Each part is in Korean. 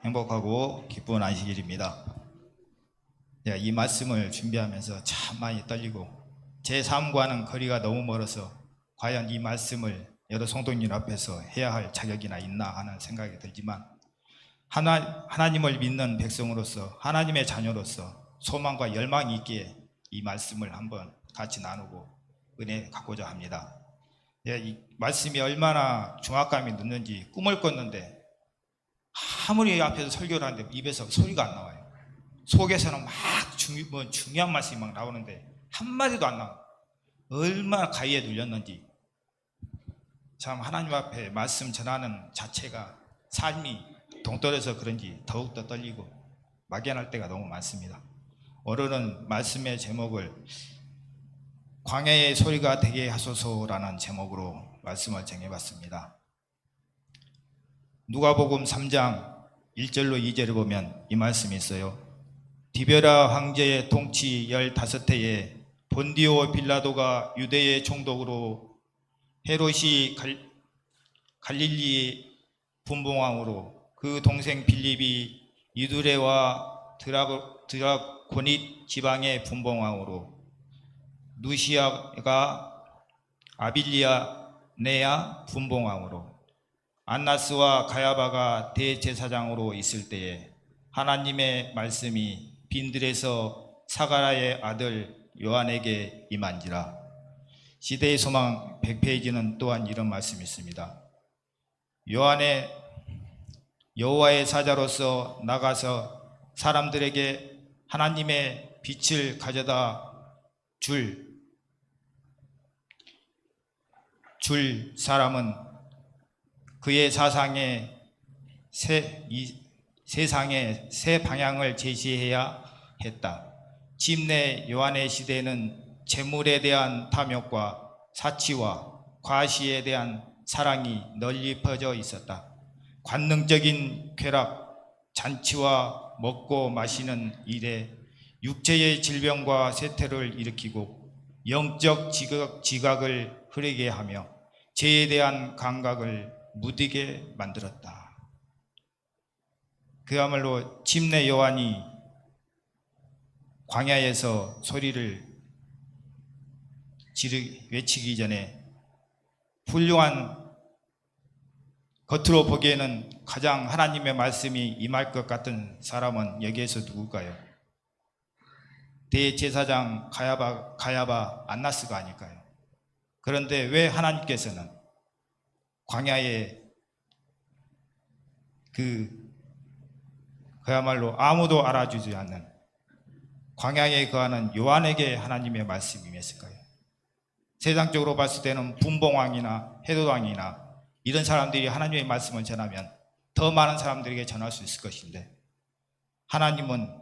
행복하고 기쁜 안식일입니다. 이 말씀을 준비하면서 참 많이 떨리고 제 삶과는 거리가 너무 멀어서 과연 이 말씀을 여러 성도님 앞에서 해야 할 자격이나 있나 하는 생각이 들지만 하나님을 믿는 백성으로서 하나님의 자녀로서 소망과 열망이 있기에 이 말씀을 한번 같이 나누고 은혜 갖고자 합니다. 이 말씀이 얼마나 중압감이 있는지 꿈을 꿨는데 아무리 앞에서 설교를 하는데 입에서 소리가 안 나와요. 속에서는 막 중요한 말씀이 막 나오는데 한마디도 안 나와요. 얼마나 가위에 눌렸는지. 참 하나님 앞에 말씀 전하는 자체가 삶이 동떨어서 그런지 더욱더 떨리고 막연할 때가 너무 많습니다. 오늘은 말씀의 제목을 광야의 소리가 되게 하소서라는 제목으로 말씀을 정해봤습니다. 누가복음 3장 1절로 2절을 보면 이 말씀이 있어요. 디베라 황제의 통치 15해에 본디오 빌라도가 유대의 총독으로 헤롯이 갈릴리 분봉왕으로 그 동생 빌립이 이두레와 드라고닛 지방의 분봉왕으로 누시아가 아빌리아 네아 분봉왕으로 안나스와 가야바가 대제사장으로 있을 때에 하나님의 말씀이 빈들에서 사가랴의 아들 요한에게 임한지라. 시대의 소망 100페이지는 또한 이런 말씀이 있습니다. 요한의 여호와의 사자로서 나가서 사람들에게 하나님의 빛을 가져다 줄 사람은 그의 세상에 새 방향을 제시해야 했다. 침례 요한의 시대에는 재물에 대한 탐욕과 사치와 과시에 대한 사랑이 널리 퍼져 있었다. 관능적인 쾌락, 잔치와 먹고 마시는 일에 육체의 질병과 쇠퇴를 일으키고 영적 지각을 흐리게 하며 죄에 대한 감각을 무디게 만들었다. 그야말로 침례 요한이 광야에서 소리를 외치기 전에 훌륭한, 겉으로 보기에는 가장 하나님의 말씀이 임할 것 같은 사람은 여기에서 누굴까요? 대제사장 가야바 안나스가 아닐까요? 그런데 왜 하나님께서는 광야에 그야말로 아무도 알아주지 않는 광야에 거하는 요한에게 하나님의 말씀이 임했을까요? 세상적으로 봤을 때는 분봉왕이나 헤롯왕이나 이런 사람들이 하나님의 말씀을 전하면 더 많은 사람들에게 전할 수 있을 것인데 하나님은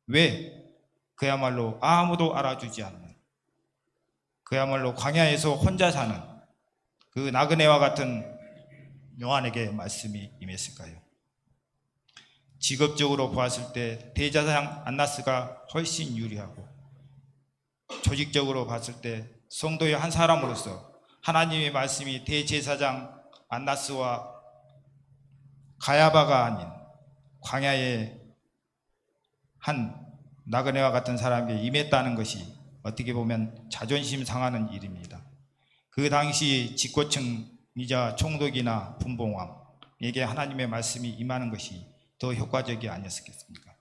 왜 그야말로 아무도 알아주지 않는, 그야말로 광야에서 혼자 사는 그 나그네와 같은 요한에게 말씀이 임했을까요? 직업적으로 보았을 때 대제사장 안나스가 훨씬 유리하고, 조직적으로 봤을 때 성도의 한 사람으로서 하나님의 말씀이 대제사장 안나스와 가야바가 아닌 광야의 한 나그네와 같은 사람에게 임했다는 것이 어떻게 보면 자존심 상하는 일입니다. 그 당시 집권층이자 총독이나 분봉왕에게 하나님의 말씀이 임하는 것이 더 효과적이 아니었겠습니까?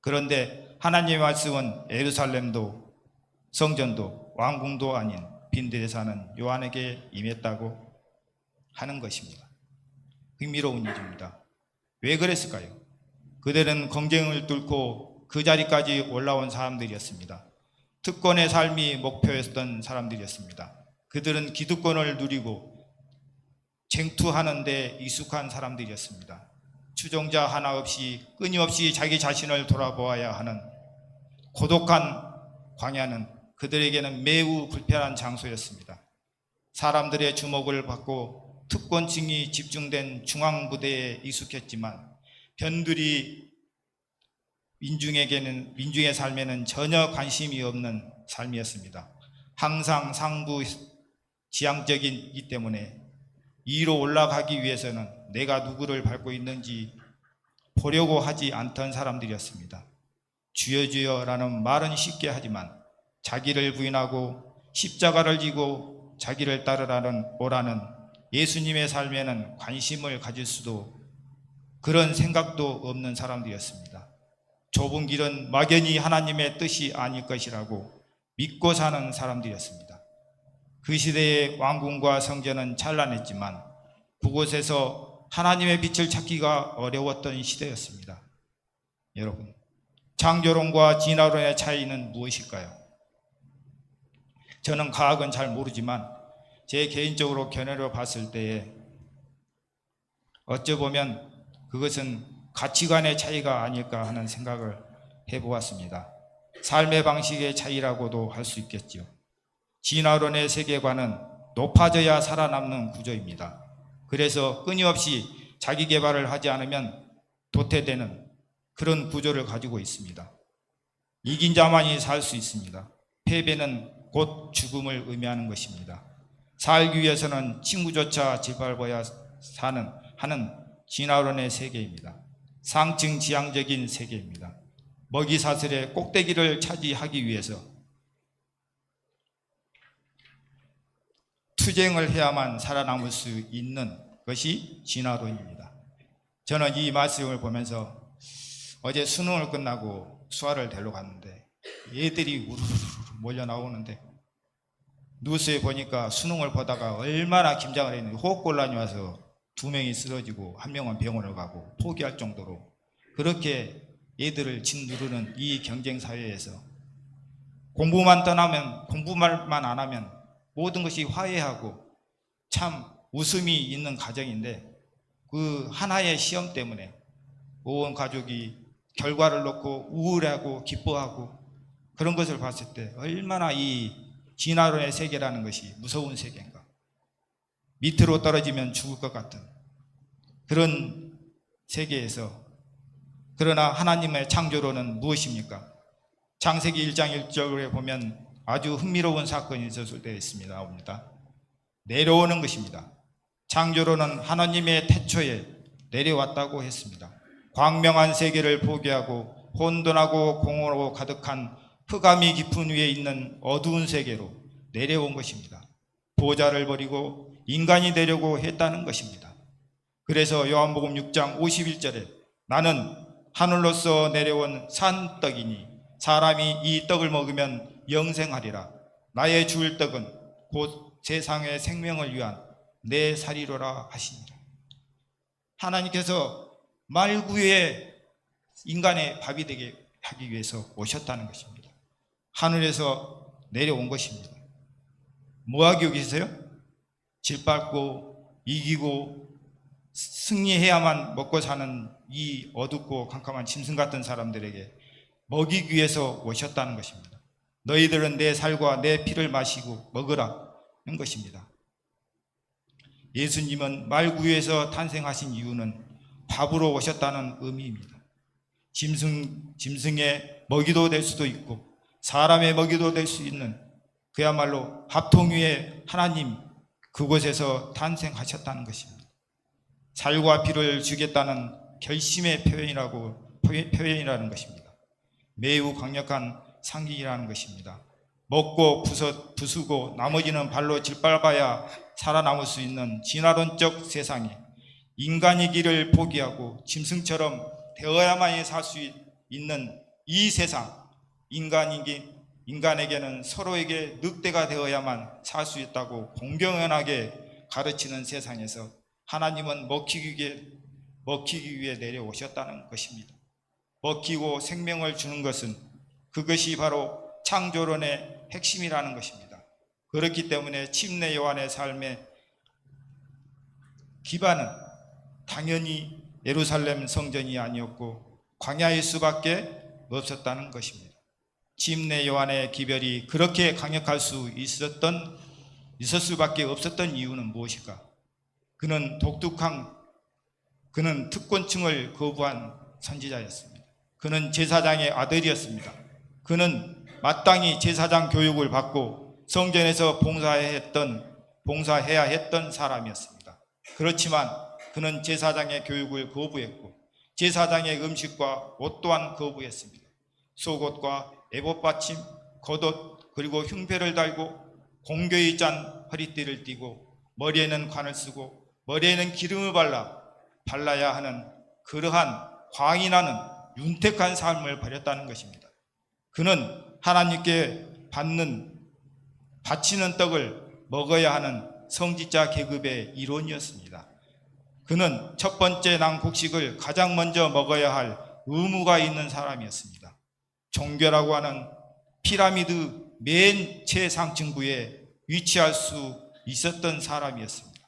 그런데 하나님의 말씀은 예루살렘도 성전도 왕궁도 아닌 빈들에 사는 요한에게 임했다고 하는 것입니다. 흥미로운 일입니다. 왜 그랬을까요? 그들은 경쟁을 뚫고 그 자리까지 올라온 사람들이었습니다. 특권의 삶이 목표였던 사람들이었습니다. 그들은 기득권을 누리고 쟁투하는 데 익숙한 사람들이었습니다. 추종자 하나 없이 끊임없이 자기 자신을 돌아보아야 하는 고독한 광야는 그들에게는 매우 불편한 장소였습니다. 사람들의 주목을 받고 특권층이 집중된 중앙부대에 익숙했지만 변두리 민중의 삶에는 전혀 관심이 없는 삶이었습니다. 항상 상부 지향적이기 때문에 위로 올라가기 위해서는 내가 누구를 밟고 있는지 보려고 하지 않던 사람들이었습니다. 주여 주여라는 말은 쉽게 하지만 자기를 부인하고 십자가를 지고 자기를 오라는 예수님의 삶에는 관심을 가질 수도 그런 생각도 없는 사람들이었습니다. 좁은 길은 막연히 하나님의 뜻이 아닐 것이라고 믿고 사는 사람들이었습니다. 그 시대의 왕궁과 성전은 찬란했지만 그곳에서 하나님의 빛을 찾기가 어려웠던 시대였습니다. 여러분, 창조론과 진화론의 차이는 무엇일까요? 저는 과학은 잘 모르지만 제 개인적으로 견해로 봤을 때에 어쩌보면 그것은 가치관의 차이가 아닐까 하는 생각을 해보았습니다. 삶의 방식의 차이라고도 할 수 있겠죠. 진화론의 세계관은 높아져야 살아남는 구조입니다. 그래서 끊임없이 자기 개발을 하지 않으면 도태되는 그런 구조를 가지고 있습니다. 이긴 자만이 살 수 있습니다. 패배는 곧 죽음을 의미하는 것입니다. 살기 위해서는 친구조차 짓밟아야 하는 진화론의 세계입니다. 상층지향적인 세계입니다. 먹이사슬의 꼭대기를 차지하기 위해서 투쟁을 해야만 살아남을 수 있는 것이 진화론입니다. 저는 이 말씀을 보면서 어제 수능을 끝나고 수화를 데리러 갔는데 애들이 우르르 몰려 나오는데 뉴스에 보니까 수능을 보다가 얼마나 긴장을 했는지 호흡곤란이 와서 2명이 쓰러지고 1명은 병원을 가고 포기할 정도로 그렇게 애들을 짓누르는 이 경쟁 사회에서 공부만 안 하면 모든 것이 화해하고 참 웃음이 있는 가정인데 그 하나의 시험 때문에 온 가족이 결과를 놓고 우울해하고 기뻐하고 그런 것을 봤을 때 얼마나 이 진화론의 세계라는 것이 무서운 세계인가. 밑으로 떨어지면 죽을 것 같은 그런 세계에서 그러나 하나님의 창조론은 무엇입니까? 창세기 1장 1절에 보면 아주 흥미로운 사건이 있었을 때 있습니다. 나옵니다. 내려오는 것입니다. 창조론은 하나님의 태초에 내려왔다고 했습니다. 광명한 세계를 포기하고 혼돈하고 공허로 가득한 흑암이 깊은 위에 있는 어두운 세계로 내려온 것입니다. 보좌를 버리고 인간이 되려고 했다는 것입니다. 그래서 요한복음 6장 51절에 나는 하늘로서 내려온 산떡이니 사람이 이 떡을 먹으면 영생하리라. 나의 줄 떡은 곧 세상의 생명을 위한 내 살이로라 하시니라. 하나님께서 말구에 인간의 밥이 되게 하기 위해서 오셨다는 것입니다. 하늘에서 내려온 것입니다. 뭐하기 위해서요? 짓밟고 이기고 승리해야만 먹고 사는 이 어둡고 캄캄한 짐승 같은 사람들에게 먹이기 위해서 오셨다는 것입니다. 너희들은 내 살과 내 피를 마시고 먹으라 는 것입니다. 예수님은 말구유에서 탄생하신 이유는 밥으로 오셨다는 의미입니다. 짐승의 먹이도 될 수도 있고 사람의 먹이도 될 수 있는 그야말로 밥통 위에 하나님 그곳에서 탄생하셨다는 것입니다. 살과 피를 주겠다는 결심의 표현이라는 것입니다. 매우 강력한 상징이라는 것입니다. 먹고 부수고 나머지는 발로 짓밟아야 살아남을 수 있는 진화론적 세상에 인간의 길을 포기하고 짐승처럼 되어야만이 살 수 있는 이 세상, 인간에게는 서로에게 늑대가 되어야만 살 수 있다고 공경연하게 가르치는 세상에서 하나님은 먹히기 위해 내려오셨다는 것입니다. 먹히고 생명을 주는 것은 그것이 바로 창조론의 핵심이라는 것입니다. 그렇기 때문에 침례 요한의 삶의 기반은 당연히 예루살렘 성전이 아니었고 광야일 수밖에 없었다는 것입니다. 침례 요한의 기별이 그렇게 강력할 수 있을 수밖에 없었던 이유는 무엇일까? 그는 특권층을 거부한 선지자였습니다. 그는 제사장의 아들이었습니다. 그는 마땅히 제사장 교육을 받고 성전에서 봉사해야 했던 사람이었습니다. 그렇지만 그는 제사장의 교육을 거부했고 제사장의 음식과 옷 또한 거부했습니다. 속옷과 에봇 받침, 겉옷 그리고 흉배를 달고 공교히 짠 허리띠를 띠고 머리에는 관을 쓰고 머리에는 기름을 발라야 하는 그러한 광이 나는 윤택한 삶을 버렸다는 것입니다. 그는 하나님께 바치는 떡을 먹어야 하는 성직자 계급의 일원이었습니다. 그는 첫 번째 난 곡식을 가장 먼저 먹어야 할 의무가 있는 사람이었습니다. 종교라고 하는 피라미드 맨 최상층부에 위치할 수 있었던 사람이었습니다.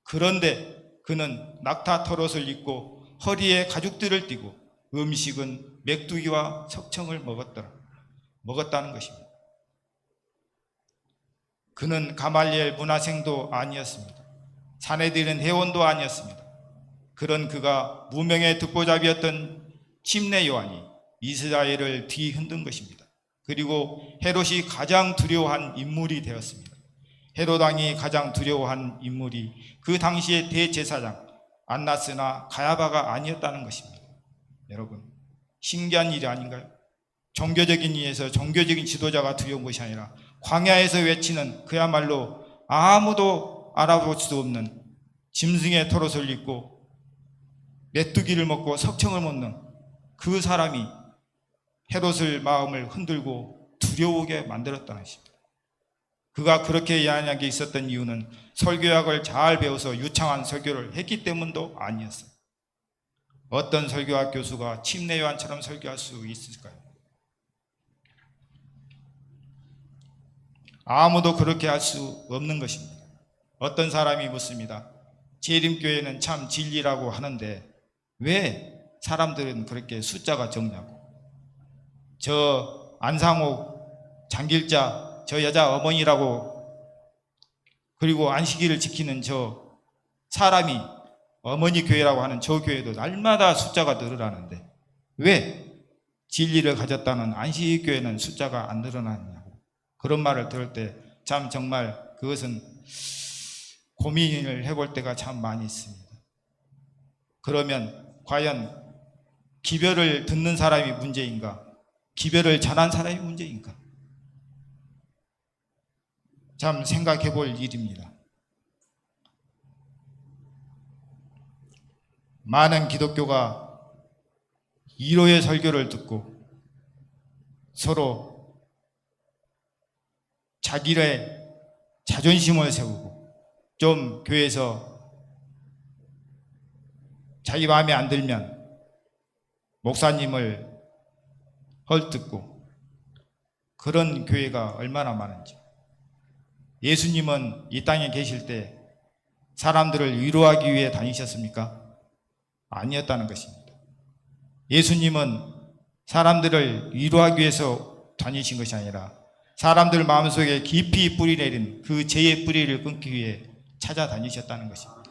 그런데 그는 낙타 털옷을 입고 허리에 가죽들을 띠고 음식은 메뚜기와 석청을 먹었다는 것입니다. 그는 가말리엘 문화생도 아니었습니다. 사내들은 회원도 아니었습니다. 그런 그가 무명의 듣보잡이었던 침례 요한이 이스라엘을 뒤흔든 것입니다. 그리고 헤롯이 가장 두려워한 인물이 되었습니다. 헤롯 왕이 가장 두려워한 인물이 그 당시의 대제사장 안나스나 가야바가 아니었다는 것입니다. 여러분, 신기한 일이 아닌가요? 종교적인 이유에서 종교적인 지도자가 두려운 것이 아니라 광야에서 외치는 그야말로 아무도 알아볼 수 없는 짐승의 털옷을 입고 메뚜기를 먹고 석청을 먹는 그 사람이 헤롯의 마음을 흔들고 두려우게 만들었다는 것입니다. 그가 그렇게 야한하게 있었던 이유는 설교학을 잘 배워서 유창한 설교를 했기 때문도 아니었어요. 어떤 설교학 교수가 침례 요한처럼 설교할 수 있을까요? 아무도 그렇게 할 수 없는 것입니다. 어떤 사람이 묻습니다. 재림교회는 참 진리라고 하는데 왜 사람들은 그렇게 숫자가 적냐고. 저 안상옥 장길자 저 여자 어머니라고 그리고 안식일을 지키는 저 사람이 어머니 교회라고 하는 저 교회도 날마다 숫자가 늘어나는데 왜 진리를 가졌다는 안식일 교회는 숫자가 안 늘어나느냐고. 그런 말을 들을 때 참 정말 그것은 고민을 해볼 때가 참 많이 있습니다. 그러면 과연 기별을 듣는 사람이 문제인가? 기별을 전한 사람이 문제인가? 참 생각해 볼 일입니다. 많은 기독교가 위로의 설교를 듣고 서로 자기의 자존심을 세우고 좀 교회에서 자기 마음에 안 들면 목사님을 헐뜯고 그런 교회가 얼마나 많은지. 예수님은 이 땅에 계실 때 사람들을 위로하기 위해 다니셨습니까? 아니었다는 것입니다. 예수님은 사람들을 위로하기 위해서 다니신 것이 아니라 사람들 마음속에 깊이 뿌리 내린 그 죄의 뿌리를 끊기 위해 찾아다니셨다는 것입니다.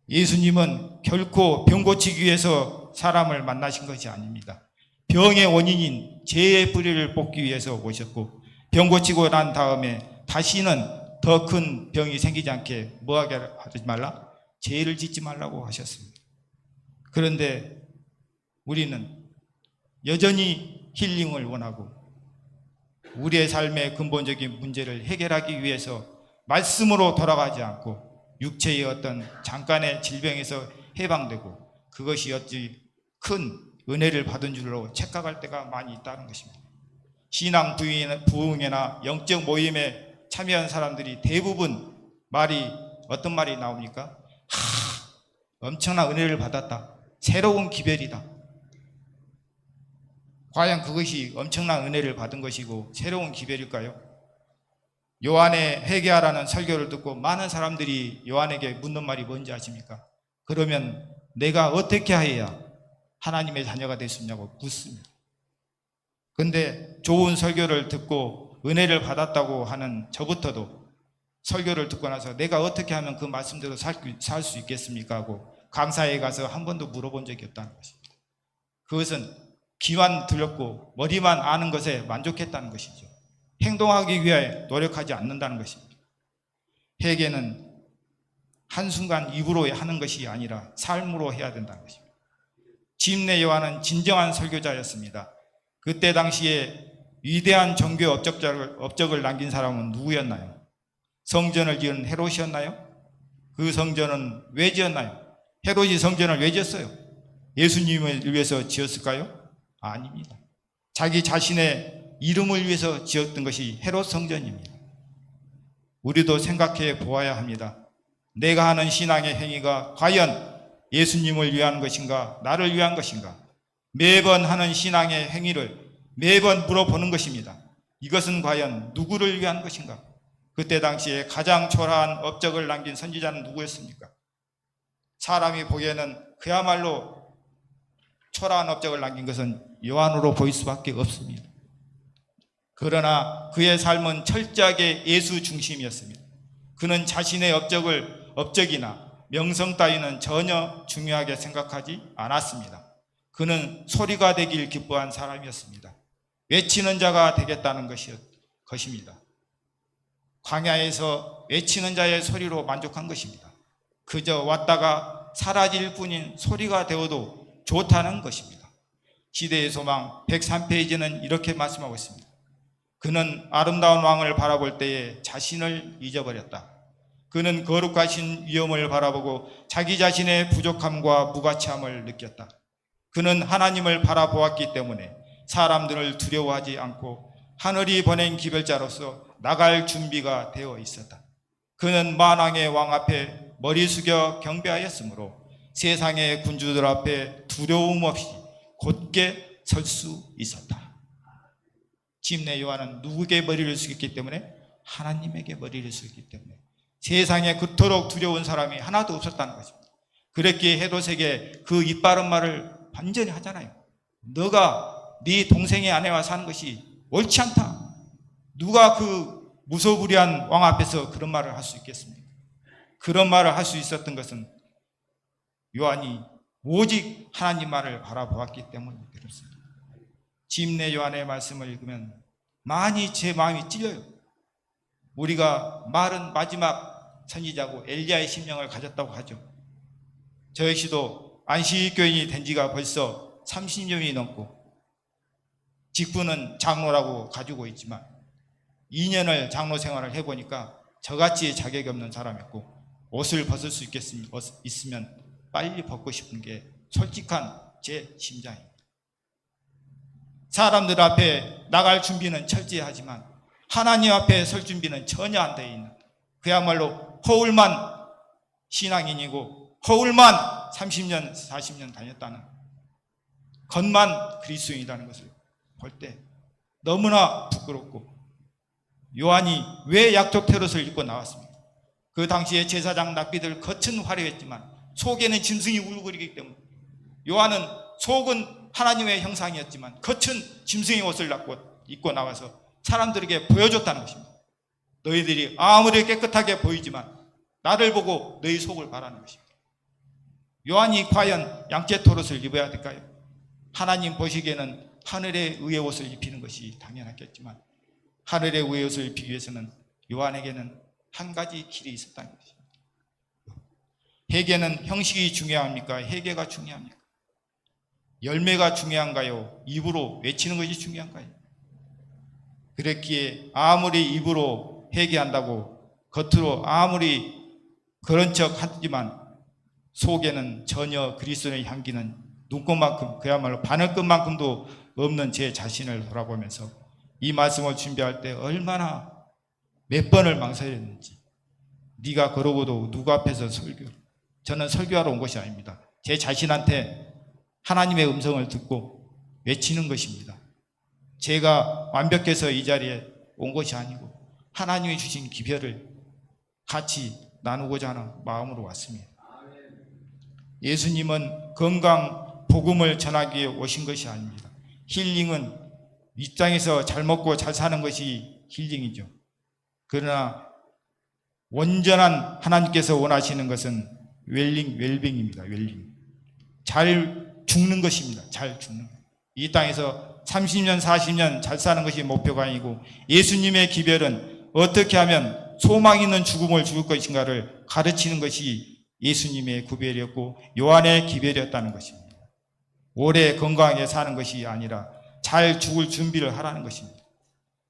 예수님은 결코 병 고치기 위해서 사람을 만나신 것이 아닙니다. 병의 원인인 죄의 뿌리를 뽑기 위해서 오셨고 병 고치고 난 다음에 다시는 더 큰 병이 생기지 않게 뭐하게 하지 말라? 죄를 짓지 말라고 하셨습니다. 그런데 우리는 여전히 힐링을 원하고 우리의 삶의 근본적인 문제를 해결하기 위해서 말씀으로 돌아가지 않고 육체의 어떤 잠깐의 질병에서 해방되고 그것이 어찌 큰 은혜를 받은 줄로 착각할 때가 많이 있다는 것입니다. 신앙 부흥회나 영적 모임에 참여한 사람들이 대부분 어떤 말이 나옵니까? 엄청난 은혜를 받았다. 새로운 기별이다. 과연 그것이 엄청난 은혜를 받은 것이고 새로운 기별일까요? 요한의 회개하라는 설교를 듣고 많은 사람들이 요한에게 묻는 말이 뭔지 아십니까? 그러면 내가 어떻게 해야 하나님의 자녀가 될 수 있냐고 묻습니다. 근데 좋은 설교를 듣고 은혜를 받았다고 하는 저부터도 설교를 듣고 나서 내가 어떻게 하면 그 말씀대로 살 수 있겠습니까? 하고 강사에 가서 한 번도 물어본 적이 없다는 것입니다. 그것은 귀만 들렸고 머리만 아는 것에 만족했다는 것이죠. 행동하기 위해 노력하지 않는다는 것입니다. 회개는 한순간 입으로 하는 것이 아니라 삶으로 해야 된다는 것입니다. 침례 요한은 진정한 설교자였습니다. 그때 당시에 위대한 종교 업적을 남긴 사람은 누구였나요? 성전을 지은 헤롯이었나요? 그 성전은 왜 지었나요? 헤롯이 성전을 왜 지었어요? 예수님을 위해서 지었을까요? 아닙니다. 자기 자신의 이름을 위해서 지었던 것이 헤롯 성전입니다. 우리도 생각해 보아야 합니다. 내가 하는 신앙의 행위가 과연 예수님을 위한 것인가, 나를 위한 것인가? 매번 하는 신앙의 행위를 매번 물어보는 것입니다. 이것은 과연 누구를 위한 것인가? 그때 당시에 가장 초라한 업적을 남긴 선지자는 누구였습니까? 사람이 보기에는 그야말로 초라한 업적을 남긴 것은 요한으로 보일 수밖에 없습니다. 그러나 그의 삶은 철저하게 예수 중심이었습니다. 그는 자신의 업적이나 명성 따위는 전혀 중요하게 생각하지 않았습니다. 그는 소리가 되길 기뻐한 사람이었습니다. 외치는 자가 되겠다는 것입니다. 광야에서 외치는 자의 소리로 만족한 것입니다. 그저 왔다가 사라질 뿐인 소리가 되어도 좋다는 것입니다. 시대의 소망 103페이지는 이렇게 말씀하고 있습니다. 그는 아름다운 왕을 바라볼 때에 자신을 잊어버렸다. 그는 거룩하신 위엄을 바라보고 자기 자신의 부족함과 무가치함을 느꼈다. 그는 하나님을 바라보았기 때문에 사람들을 두려워하지 않고 하늘이 보낸 기별자로서 나갈 준비가 되어 있었다. 그는 만왕의 왕 앞에 머리 숙여 경배하였으므로 세상의 군주들 앞에 두려움 없이 곧게 설 수 있었다. 침례 요한은 누구에게 머리를 숙였기 때문에? 하나님에게 머리를 숙였기 때문에 세상에 그토록 두려운 사람이 하나도 없었다는 것입니다. 그랬기에 헤롯에게 그 입바른 말을 완전히 하잖아요. 너가 네 동생의 아내와 사는 것이 옳지 않다. 누가 그 무소불위한 왕 앞에서 그런 말을 할 수 있겠습니까? 그런 말을 할 수 있었던 것은 요한이 오직 하나님 말을 바라보았기 때문에 그렇습니다. 침례 요한의 말씀을 읽으면 많이 제 마음이 찔려요. 우리가 말은 마지막 선지자고 엘리야의 심령을 가졌다고 하죠. 저 역시도 안식교인이 된 지가 벌써 30년이 넘고 직분은 장로라고 가지고 있지만 2년을 장로 생활을 해보니까 저같이 자격이 없는 사람이었고 옷을 벗을 수 있으면 빨리 벗고 싶은 게 솔직한 제 심장입니다. 사람들 앞에 나갈 준비는 철저히 하지만 하나님 앞에 설 준비는 전혀 안 되어 있는 그야말로 허울만 신앙인이고 허울만 30년 40년 다녔다는 겉만 그리스도인이라는 것을 볼 때 너무나 부끄럽고 요한이 왜 약속 헤롯을 입고 나왔습니까? 그 당시에 제사장 납비들 겉은 화려했지만 속에는 짐승이 울고리기 때문에 요한은 속은 하나님의 형상이었지만 겉은 짐승의 옷을 입고 나와서 사람들에게 보여줬다는 것입니다. 너희들이 아무리 깨끗하게 보이지만 나를 보고 너희 속을 바라는 것입니다. 요한이 과연 양떼토롯을 입어야 될까요? 하나님 보시기에는 하늘의 의의 옷을 입히는 것이 당연하겠지만 하늘의 의의 옷을 입히기 위해서는 요한에게는 한 가지 길이 있었다는 것입니다. 회개는 형식이 중요합니까? 회개가 중요합니까? 열매가 중요한가요? 입으로 외치는 것이 중요한가요? 그랬기에 아무리 입으로 회개한다고 겉으로 아무리 그런 척 하지만 속에는 전혀 그리스도의 향기는 눈꽃만큼 그야말로 바늘끝만큼도 없는 제 자신을 돌아보면서 이 말씀을 준비할 때 얼마나 몇 번을 망설였는지. 네가 그러고도 누구 앞에서 저는 설교하러 온 것이 아닙니다. 제 자신한테 하나님의 음성을 듣고 외치는 것입니다. 제가 완벽해서 이 자리에 온 것이 아니고 하나님이 주신 기별을 같이 나누고자 하는 마음으로 왔습니다. 예수님은 건강, 복음을 전하기 위해 오신 것이 아닙니다. 힐링은 이 땅에서 잘 먹고 잘 사는 것이 힐링이죠. 그러나 온전한 하나님께서 원하시는 것은 웰빙입니다. 웰빙. 잘 죽는 것입니다. 잘 죽는 것. 이 땅에서 30년, 40년 잘 사는 것이 목표가 아니고 예수님의 기별은 어떻게 하면 소망 있는 죽음을 죽을 것인가를 가르치는 것이 예수님의 구별이었고 요한의 기별이었다는 것입니다. 오래 건강하게 사는 것이 아니라 잘 죽을 준비를 하라는 것입니다.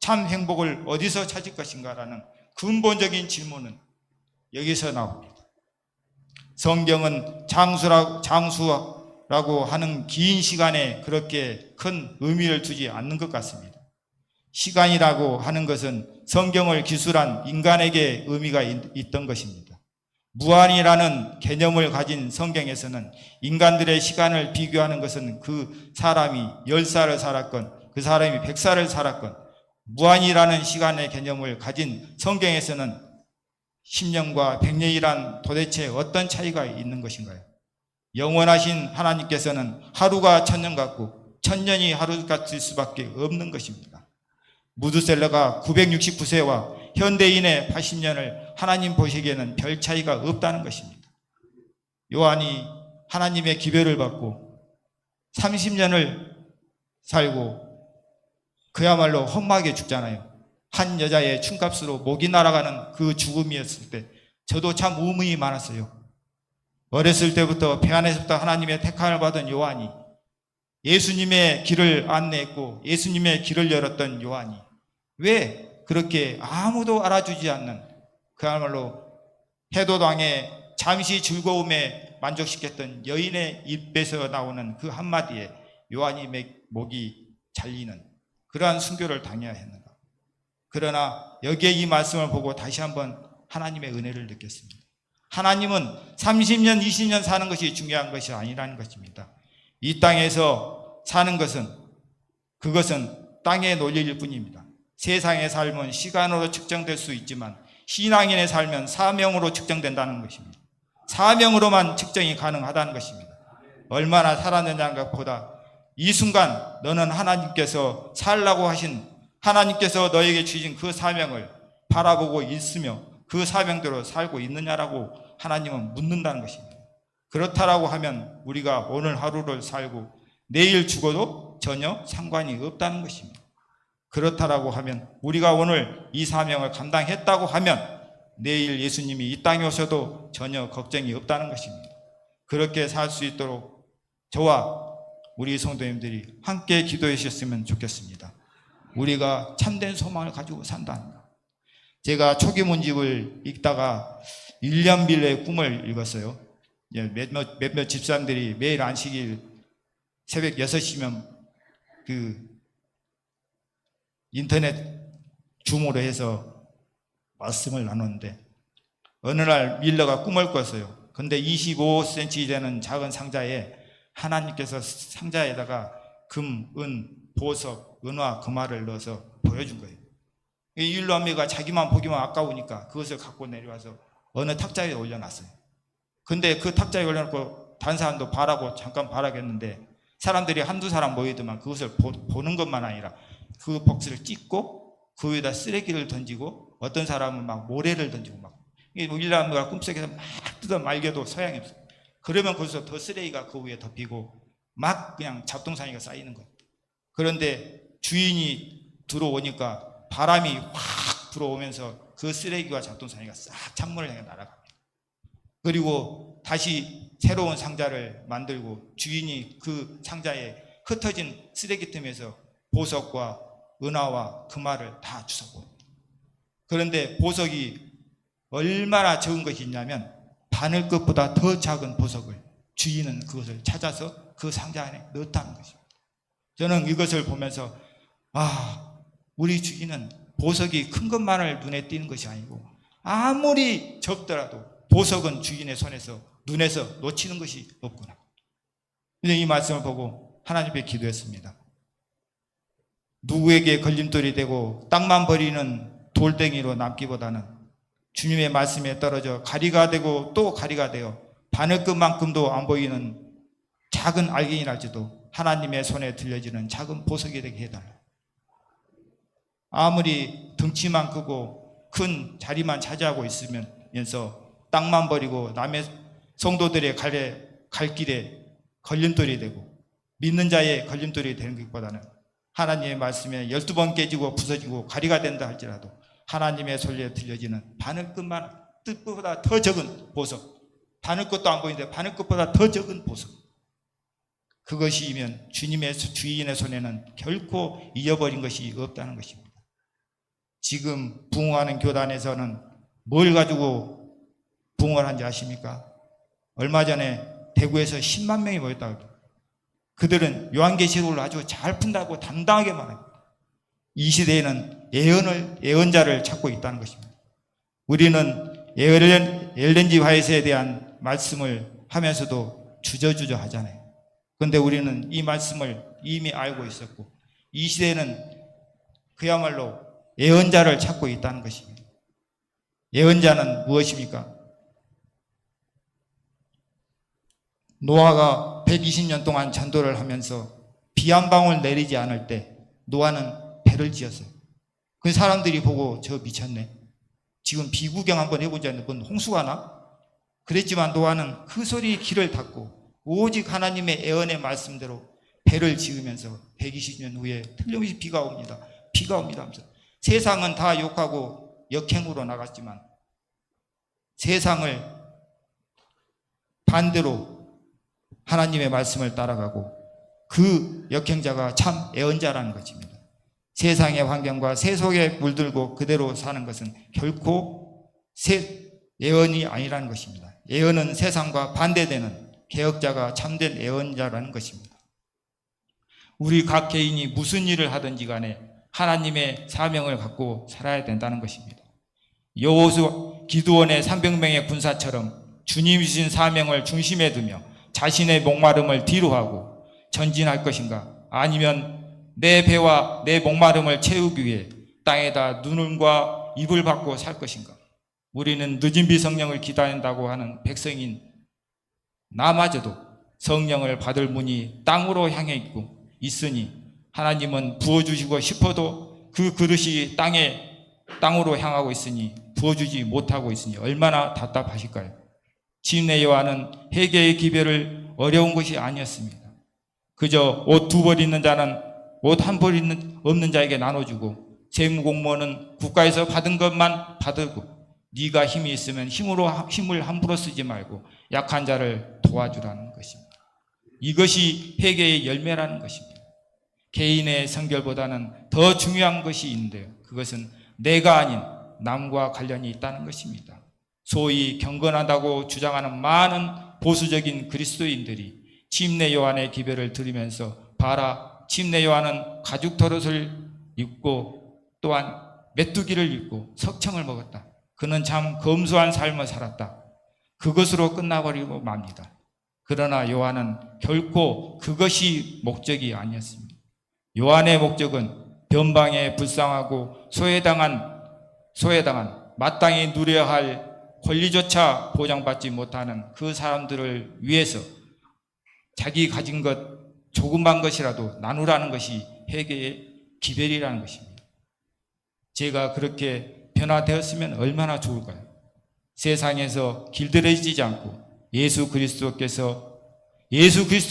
참 행복을 어디서 찾을 것인가라는 근본적인 질문은 여기서 나옵니다. 성경은 장수라고 하는 긴 시간에 그렇게 큰 의미를 두지 않는 것 같습니다. 시간이라고 하는 것은 성경을 기술한 인간에게 의미가 있던 것입니다. 무한이라는 개념을 가진 성경에서는 인간들의 시간을 비교하는 것은 그 사람이 10살을 살았건 그 사람이 100살을 살았건 무한이라는 시간의 개념을 가진 성경에서는 10년과 100년이란 도대체 어떤 차이가 있는 것인가요? 영원하신 하나님께서는 하루가 1000년 같고 1000년이 하루 같을 수밖에 없는 것입니다. 무드셀러가 969세와 현대인의 80년을 하나님 보시기에는 별 차이가 없다는 것입니다. 요한이 하나님의 기별을 받고 30년을 살고 그야말로 험하게 죽잖아요. 한 여자의 춤값으로 목이 날아가는 그 죽음이었을 때 저도 참 의문이 많았어요. 어렸을 때부터 배 안에서부터 하나님의 택함을 받은 요한이, 예수님의 길을 안내했고 예수님의 길을 열었던 요한이 왜 그렇게 아무도 알아주지 않는, 그야말로 해도당의 잠시 즐거움에 만족시켰던 여인의 입에서 나오는 그 한마디에 요한이 목이 잘리는 그러한 순교를 당해야 했는가. 그러나 여기에 이 말씀을 보고 다시 한번 하나님의 은혜를 느꼈습니다. 하나님은 30년, 20년 사는 것이 중요한 것이 아니라는 것입니다. 이 땅에서 사는 것은, 그것은 땅의 논리일 뿐입니다. 세상의 삶은 시간으로 측정될 수 있지만 신앙인의 삶은 사명으로 측정된다는 것입니다. 사명으로만 측정이 가능하다는 것입니다. 얼마나 살았느냐는 것보다 이 순간 너는 하나님께서 살라고 하신, 하나님께서 너에게 주신 그 사명을 바라보고 있으며 그 사명대로 살고 있느냐라고 하나님은 묻는다는 것입니다. 그렇다라고 하면 우리가 오늘 하루를 살고 내일 죽어도 전혀 상관이 없다는 것입니다. 그렇다라고 하면 우리가 오늘 이 사명을 감당했다고 하면 내일 예수님이 이 땅에 오셔도 전혀 걱정이 없다는 것입니다. 그렇게 살 수 있도록 저와 우리 성도님들이 함께 기도해 주셨으면 좋겠습니다. 우리가 참된 소망을 가지고 산다는 것. 제가 초기문집을 읽다가 1년 빌레의 꿈을 읽었어요. 몇몇 집사람들이 매일 안식일 새벽 6시면 그 인터넷 줌으로 해서 말씀을 나눴는데 어느 날 밀러가 꿈을 꿨어요. 근데 25cm 되는 작은 상자에 하나님께서 상자에다가 금, 은, 보석, 은화, 금화를 넣어서 보여준 거예요. 율로아미가 자기만 보기만 아까우니까 그것을 갖고 내려와서 어느 탁자에 올려놨어요. 근데 그 탁자에 올려놓고 다른 사람도 바라고 잠깐 바라겠는데 사람들이 한두 사람 모이더만 그것을 보는 것만 아니라 그 복스를 찢고 그 위에다 쓰레기를 던지고 어떤 사람은 막 모래를 던지고 막, 율로아미가 꿈속에서 막 뜯어 말겨도 소양이 없어요. 그러면 거기서 더 쓰레기가 그 위에 덮이고 막 그냥 잡동사니가 쌓이는 거예요. 그런데 주인이 들어오니까 바람이 확 불어오면서 그 쓰레기와 잡동사니가 싹 창문을 향해 날아갑니다. 그리고 다시 새로운 상자를 만들고 주인이 그 상자에 흩어진 쓰레기 틈에서 보석과 은화와 금화를 다 주워봅니다. 그런데 보석이 얼마나 적은 것이 있냐면 바늘끝보다 더 작은 보석을 주인은 그것을 찾아서 그 상자 안에 넣었다는 것입니다. 저는 이것을 보면서 우리 주인은 보석이 큰 것만을 눈에 띄는 것이 아니고 아무리 적더라도 보석은 주인의 손에서 눈에서 놓치는 것이 없구나. 이 말씀을 보고 하나님께 기도했습니다. 누구에게 걸림돌이 되고 땅만 버리는 돌덩이로 남기보다는 주님의 말씀에 떨어져 가리가 되고 또 가리가 되어 바늘끝만큼도 안 보이는 작은 알갱이랄지도 하나님의 손에 들려지는 작은 보석이 되게 해달라. 아무리 덩치만 크고 큰 자리만 차지하고 있으면서 땅만 버리고 남의 성도들의 갈 길에 걸림돌이 되고 믿는 자의 걸림돌이 되는 것보다는 하나님의 말씀에 12번 깨지고 부서지고 가리가 된다 할지라도 하나님의 소리에 들려지는 바늘끝만, 뜻보다 더 적은 보석, 바늘끝도 안 보이는데 바늘끝보다 더 적은 보석, 그것이면 주님의 주인의 손에는 결코 잊어버린 것이 없다는 것입니다. 지금 부흥하는 교단에서는 뭘 가지고 부흥을 한지 아십니까? 얼마 전에 대구에서 10만 명이 모였다고 합니다. 그들은 요한계시록을 아주 잘 푼다고 당당하게 말합니다. 이 시대에는 예언자를 찾고 있다는 것입니다. 우리는 엘렌지 화이트에 대한 말씀을 하면서도 주저주저 하잖아요. 그런데 우리는 이 말씀을 이미 알고 있었고, 이 시대에는 그야말로 예언자를 찾고 있다는 것입니다. 예언자는 무엇입니까? 노아가 120년 동안 전도를 하면서 비 한 방울 내리지 않을 때 노아는 배를 지었어요. 그 사람들이 보고 저 미쳤네, 지금 비 구경 한번 해보지 않는 뭔 홍수가 나? 그랬지만 노아는 그 소리에 귀를 닫고 오직 하나님의 예언의 말씀대로 배를 지으면서 120년 후에 틀림없이 비가 옵니다. 비가 옵니다 하면서 세상은 다 욕하고 역행으로 나갔지만 세상을 반대로 하나님의 말씀을 따라가고 그 역행자가 참 예언자라는 것입니다. 세상의 환경과 세속에 물들고 그대로 사는 것은 결코 예언이 아니라는 것입니다. 예언은 세상과 반대되는 개혁자가 참된 예언자라는 것입니다. 우리 각 개인이 무슨 일을 하든지 간에 하나님의 사명을 갖고 살아야 된다는 것입니다. 여호수 기드온의 300명의 군사처럼 주님이 주신 사명을 중심에 두며 자신의 목마름을 뒤로하고 전진할 것인가? 아니면 내 배와 내 목마름을 채우기 위해 땅에다 눈과 입을 받고 살 것인가? 우리는 늦은 비 성령을 기다린다고 하는 백성인 나마저도 성령을 받을 문이 땅으로 향해 있으니 하나님은 부어주시고 싶어도 그 그릇이 땅으로 향하고 있으니 부어주지 못하고 있으니 얼마나 답답하실까요? 침례 요한은 회개의 기별을 어려운 것이 아니었습니다. 그저 옷 2벌 있는 자는 옷 1벌 없는 자에게 나눠주고 재무공무원은 국가에서 받은 것만 받고 네가 힘이 있으면 힘을 함부로 쓰지 말고 약한 자를 도와주라는 것입니다. 이것이 회개의 열매라는 것입니다. 개인의 성결보다는 더 중요한 것이 있는데요, 그것은 내가 아닌 남과 관련이 있다는 것입니다. 소위 경건하다고 주장하는 많은 보수적인 그리스도인들이 침례 요한의 기별을 들으면서 봐라, 침례 요한은 가죽 털옷을 입고 또한 메뚜기를 입고 석청을 먹었다, 그는 참 검소한 삶을 살았다, 그것으로 끝나버리고 맙니다. 그러나 요한은 결코 그것이 목적이 아니었습니다. 요한의 목적은 변방에 불쌍하고 소외당한 마땅히 누려야 할 권리조차 보장받지 못하는 그 사람들을 위해서 자기 가진 것 조금만 것이라도 나누라는 것이 회개의 기별이라는 것입니다. 제가 그렇게 변화되었으면 얼마나 좋을까요? 세상에서 길들여지지 않고 예수 그리스도에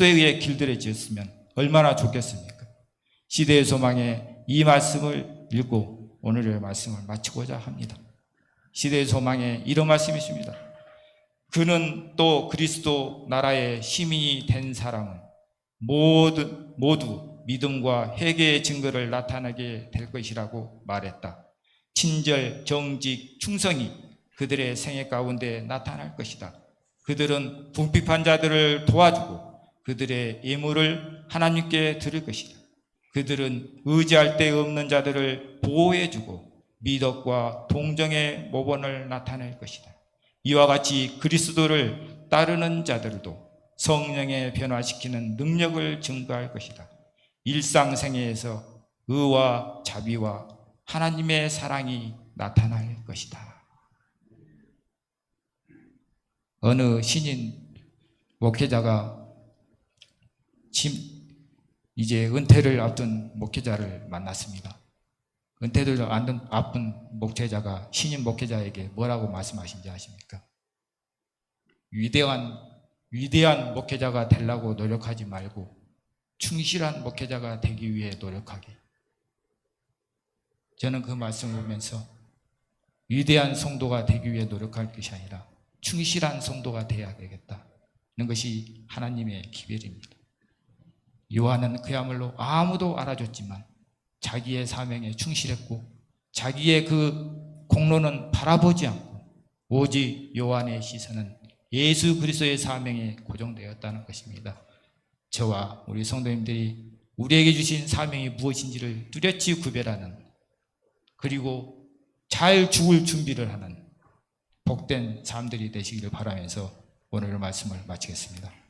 의해 길들여졌으면 얼마나 좋겠습니까? 시대의 소망에 이 말씀을 읽고 오늘의 말씀을 마치고자 합니다. 시대의 소망에 이런 말씀이 있습니다. 그는 또 그리스도 나라의 시민이 된 사람은 모두 믿음과 회개의 증거를 나타내게 될 것이라고 말했다. 친절, 정직, 충성이 그들의 생애 가운데 나타날 것이다. 그들은 궁핍한 자들을 도와주고 그들의 예물을 하나님께 드릴 것이다. 그들은 의지할 데 없는 자들을 보호해주고 미덕과 동정의 모범을 나타낼 것이다. 이와 같이 그리스도를 따르는 자들도 성령에 변화시키는 능력을 증거할 것이다. 일상생애에서 의와 자비와 하나님의 사랑이 나타날 것이다. 어느 신인 목회자가 이제 은퇴를 앞둔 목회자를 만났습니다. 은퇴를 앞둔 목회자가 신인 목회자에게 뭐라고 말씀하신지 아십니까? 위대한 목회자가 되려고 노력하지 말고 충실한 목회자가 되기 위해 노력하게. 저는 그 말씀을 보면서 위대한 성도가 되기 위해 노력할 것이 아니라 충실한 성도가 되어야 되겠다는 것이 하나님의 기별입니다. 요한은 그야말로 아무도 알아줬지만 자기의 사명에 충실했고 자기의 그 공로는 바라보지 않고 오직 요한의 시선은 예수 그리스도의 사명에 고정되었다는 것입니다. 저와 우리 성도님들이 우리에게 주신 사명이 무엇인지를 뚜렷이 구별하는, 그리고 잘 죽을 준비를 하는 복된 삶들이 되시기를 바라면서 오늘 말씀을 마치겠습니다.